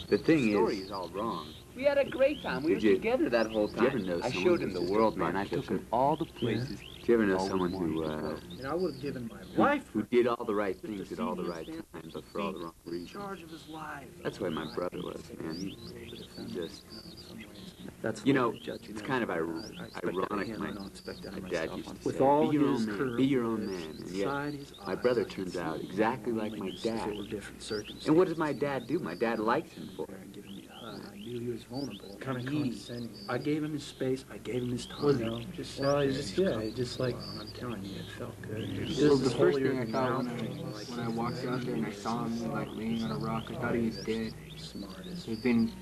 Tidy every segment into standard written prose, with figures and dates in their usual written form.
The story is all wrong. We had a great time. We were together that whole time. Did you ever know I someone showed him who's the just world, a man. I bunch took of him all the places. Did you ever know someone who, And I would have given my who life did all the right things at all the right times, but for all the wrong in reasons? charge of his life. That's the way my brother was, man. He just, That's you know, it's kind of ironic. My dad used to with say, all be your his own man, be your own man. And yet, my brother turns out exactly like my dad. And what does my dad do? My dad likes him for it. I knew he was vulnerable. Kind of condescending. I gave him his space. I gave him his time. Was he? Just like I'm telling you, it felt good. Well, the first thing I thought when I walked out there and I saw him like laying on a rock, I thought he was dead. It'd been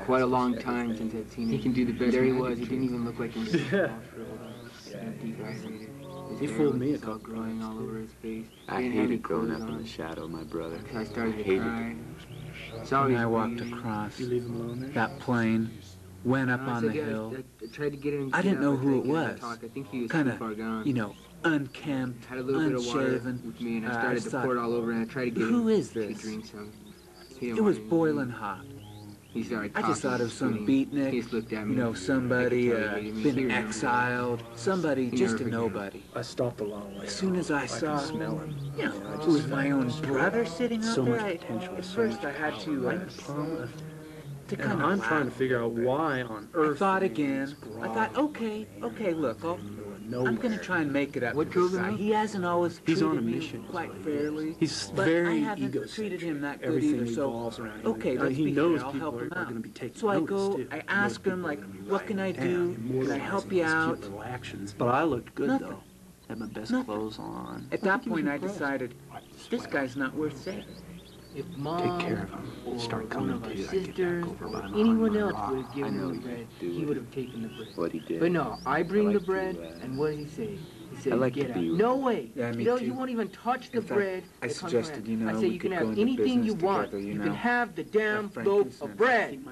quite a long time since I'd seen him. He can do the best. There he was. He didn't even look like he was dehydrated. He fooled me a couple growing all over his face. I hated growing up in the shadow of my brother. I started to cry. And I walked across that plane, went up on the hill. I didn't know who it was. Kind of, you know, unkempt, unshaven. I started to pour it all over, and I tried to get who him is to this? drink some. It was boiling hot. I just thought of some beatnik, you know, somebody been exiled, somebody just a nobody. I stopped a long way. As soon as I saw him, you know, it was my own brother sitting out there. At first I had to kind of I'm trying to figure out why on earth. I thought again. I thought, okay, look, I'm going to try and make it up to this guy. He hasn't always treated me quite fairly. He's but very I haven't treated him that good either, so, okay, let's be fair, I'll help him out. So I go, I ask him, like, what can I do? Can I help you out? But I looked good, Nothing. though. Had my best clothes on. At that point, I decided, this guy's not worth saving. If Mom, take care of him. Start coming to you. Sisters, or anyone else would have given him the bread, he would have taken the bread. What he did. But no, I bring the bread, and what does he say? He said, I like get to out. be No way. Yeah, me You too. won't even touch the bread. I suggested, you know, I say we you can could go have into anything you business want. together, You know. can have the damn Frank loaf consent. of bread.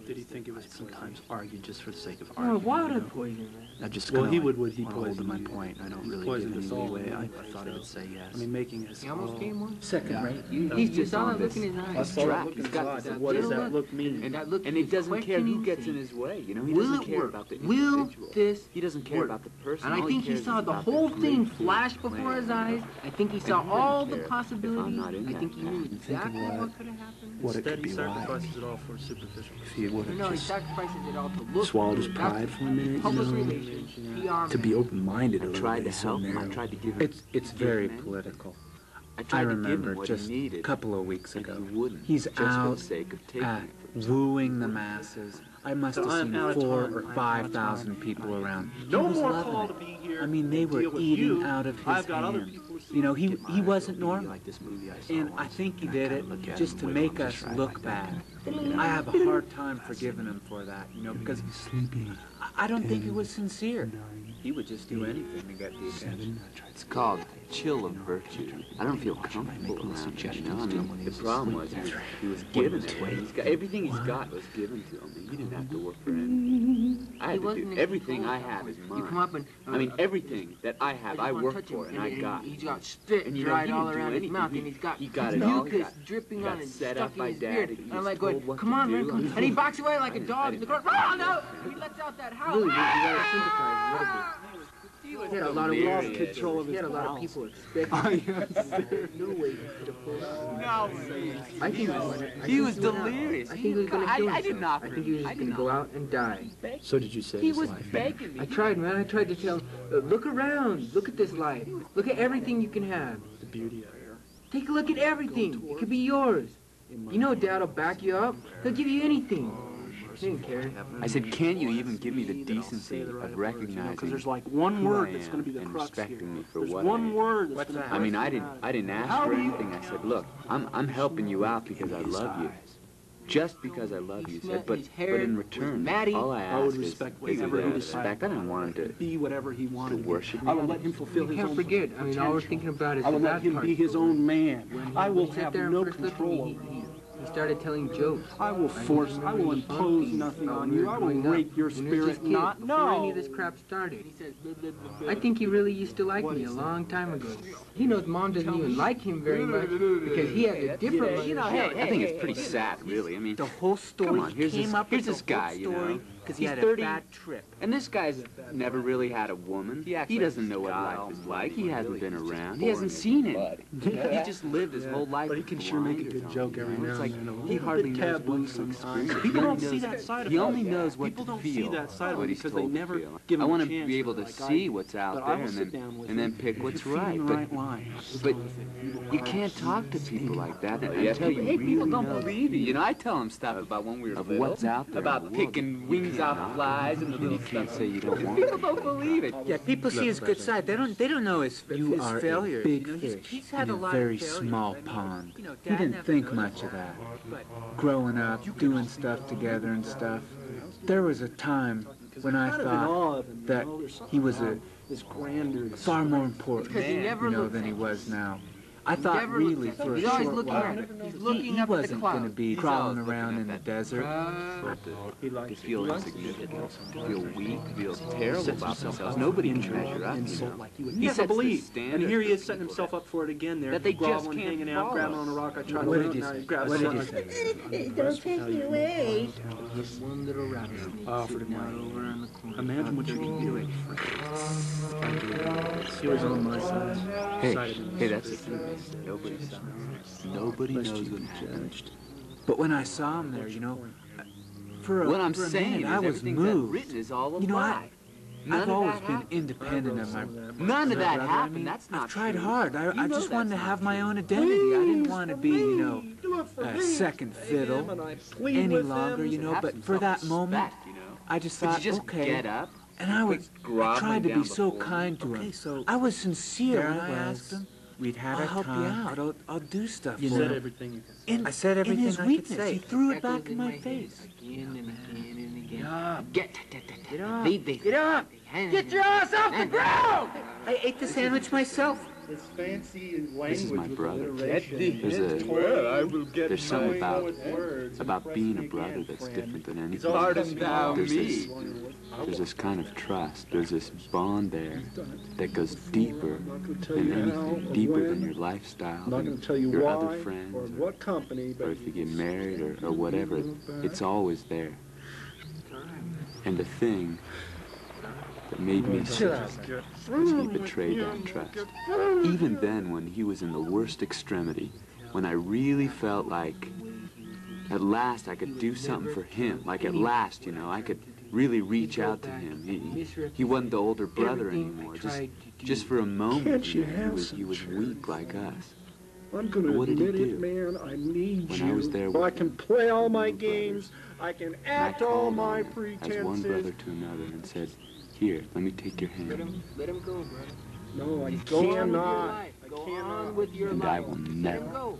Did he think it was sometimes argued just for the sake of Oh, arguing? why would I poison him? I just Well, he like, would he wanna hold to poisoned my you. point. I don't He really poisoned give us any all. leeway. I thought he would say yes. I mean, making his He almost came one. Second rate. He's just saw on that look in his eyes. I saw that look He's in his got eyes. that What does little that look mean? And that look, And he doesn't care who questioning gets in things. his way, you know? He Will doesn't it care work? about the Will individual. this He doesn't care work? about the person. And I All think he cares saw is the about whole the thing relationship flash plan. before his eyes. I think he saw wouldn't all the care if I'm possibilities. not in I that think he knew path. exactly what could have happened. What it Instead, could he be like sacrifices it all for superficial. if he would No, have he just sacrifices it all to look swallowed his good. pride That's for a minute, you public know, relations, PR to be man. open-minded a I little tried bit. to So help him. I narrow. tried to give him. It's very give him political. I I tried to give remember him what just he needed. a couple of weeks And ago. he wouldn't. He's just for out the sake of taking it from wooing the masses. I must have I'm seen out of 4,000 time. or I'm out of 5,000 people around. No He was more loving call it. to be here. I mean, they were deal with eating you. out of his I've got other hand. people to see. You know, he wasn't Maybe normal. like this movie I saw And I once, think he and did kinda it look at just him to with make him us just right look like that. bad. I have a hard time forgiving him for that, you know, because I don't think it was sincere. He would just do anything to get the attention. It's called chill of virtue. I don't feel comfortable around him, you know? I mean, the problem was he was given it. Everything he's got was given to him. He didn't have to work for anything. I had to do everything I have is You come mine. up and I mean, everything that I have, I wanna worked touch him, for and I got. He's got spit And you know, dried he all didn't do around his anything. mouth, and he's got He got it all. He mucus got- dripping he on got and set stuck up in by his Dad. beard. He And I'm was like told going, what come to on, do. man, come on. And he backs away like a dog. He's going, oh no! He lets out that howl. Really, you gotta sympathize a little bit. He had a lot of delirious. control of his He had a lot of people expecting him. No way he could have pulled out. No, I think he was delirious. I think he was going to kill I didn't himself. offer I think he was him. just going to go out and die. So did you say He his was life? begging me. I tried, man. I tried to tell him, look around. Look at this life. Look at everything you can have. The beauty of here. Take a look at everything. It could be yours. You know Dad will back you up. He'll give you anything. He didn't care. I said, can't you even give me the decency Say the right of words, recognizing because there's like one who word I that's going to be the am and crux here. respecting me for There's what one I am? word that's going to I mean, I didn't ask for anything. I said, look, I'm helping you out because I love you. Just because I love you, he said, but in return, all I I would ask is respect a whatever he little decided. respect. I didn't want him be whatever he wanted. to worship I will me. let him fulfill You his can't own forget. I mean, all we're potential. thinking about is I the will let bad him part. be his own man. I will Sit have there and no first look at control me, over him. He started telling jokes. I will impose nothing on you. I will rape your spirit. Not, before any of this crap started. He said, I think he really used to like me a long time ago. He knows Mom doesn't even like him very much because he has a different... You know, I think it's pretty sad, really. I mean, the whole story come on, here's here's this guy, you know. because he had 30, a bad trip. And this guy's never really had a woman. He doesn't know what life is like. He hasn't been around. He hasn't seen it. He just lived his whole life. But he can sure make a good joke every now and then. He hardly knows what to experience. People don't see that side of it. He only knows what People to don't feel. see that side of it because they never give I him a want chance. to be able to see what's out there and then pick what's right. But you can't talk to people like that until you really people don't know. believe you. You know, I tell them stuff about when we were little. What's out there. About picking wings off flies and the little You can't stuff. say you don't want People it. don't believe it. Yeah, people see his good side. They don't know his failure. A big fish he's had in a lot very of failures. small pond. pond. He didn't think much of that. Growing up, doing stuff together and stuff. There was a time when I thought that he was far more important, than he was now. I thought really for a short while he wasn't going to be crawling around in the desert. They feel insignificant, feel weak, feel terrible about themselves. Nobody can measure up, you know. He never believed. And here he is setting himself up for it again there. That they just groveling, can't hanging out, follow. grabbing on a rock. I tried to What let did him you out. say? He grabs What did something. you say? Don't take me away. Just one little rattlesnake Offered sitting him out money. over on the corner. Imagine what you can do. He was on my side. Hey, that's the thing. Nobody knows what happened. But when I saw him there, for a What I'm for a saying minute, is I was everything that's moved. written is all a You know, lie. I've always been independent of my None of that brother. happened. That's not I've tried true. hard. I know just wanted to that's have not my true. own identity. I didn't want to be, second fiddle any longer, But for that moment, I just But thought, you just okay. get up. And I tried to be so kind to him. so I was sincere there when I I asked was. him, We'd had I'll a help you time. out. I'll do stuff You for said you. everything you could say. I said everything his I weakness, could say. he threw it Echoes back in my head face. Again and again and again. Get up. Get up! Get your ass off the ground! I ate the sandwich myself. His fancy language This is my with brother. alliteration. There's something about being a brother that's different than anything else. Pardon thou There's me. there's this kind of trust. There's this bond there that goes deeper than anything, deeper than your lifestyle, I'm not going than to tell you your why other friends, or what company, or but if you get married or whatever. It's always there. And the thing that made me sick was he betrayed that trust. Even then, when he was in the worst extremity, when I really felt like at last I could do something for him, like at last, I could really reach out to him. He wasn't the older brother anymore. Just for a moment, he was weak like us. I'm going to What did he admit it, do? man. I need When you. I was there so I with can him, play all my we were brothers. games. I can And I act all called my on him as one pretenses. brother to another and said, "Here, let me take your hand." Let him go, brother. No, I Go on with your cannot. life. I Go cannot. on with your And life. I will Let never, him go.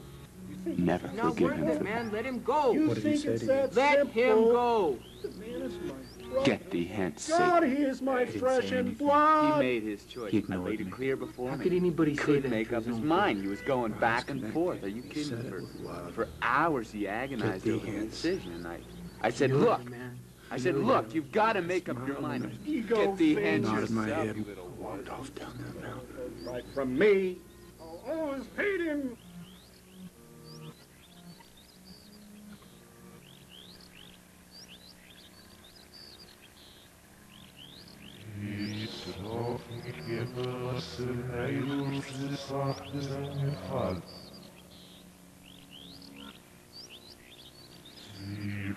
never It's not forgive worth him it, for man. that. Let him go. You What did he think say it's to you? that Let simple? him go. Man is my brother. Get thee hence, God, Satan. he is my didn't flesh say and anything. He blood. made his choice. He I ignored made it me. clear before How me. could anybody He say couldn't that make to up his his own mind. He was going back and forth. Are you kidding? For hours he agonized over the decision. And I said, look. man. I said, look, you've got to make up your mind. Get thee hence Nodded my yourself, head you and little walked wuss. off down that mountain. Right from me. I'll always hate him. Sie